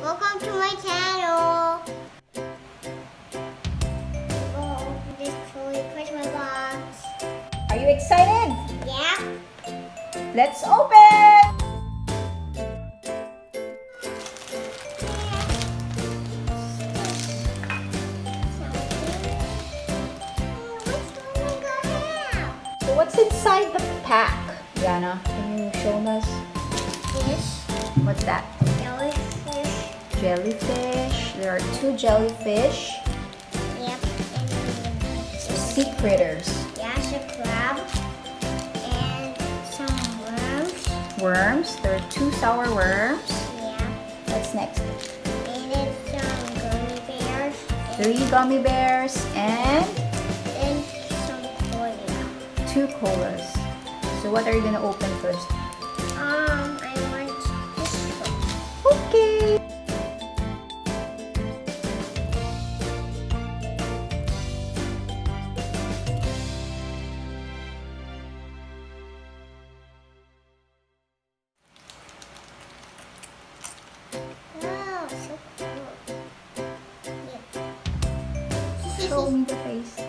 Welcome to my channel. We'll open this Trolli Christmas box. Are you excited? Yeah. Let's open! So what's inside the pack? Yana, can you show us? Fish. What's that? Jellyfish. Jellyfish. There are 2 jellyfish. Yep. Sea critters. Yeah, a crab. And some worms. Worms. There are 2 sour worms. Yeah. What's next? And it's some gummy bears. 3 gummy bears and And some cola. 2 colas. So what are you gonna open first? I want this one. Okay. Oh, so cool. Yeah. Show me the face.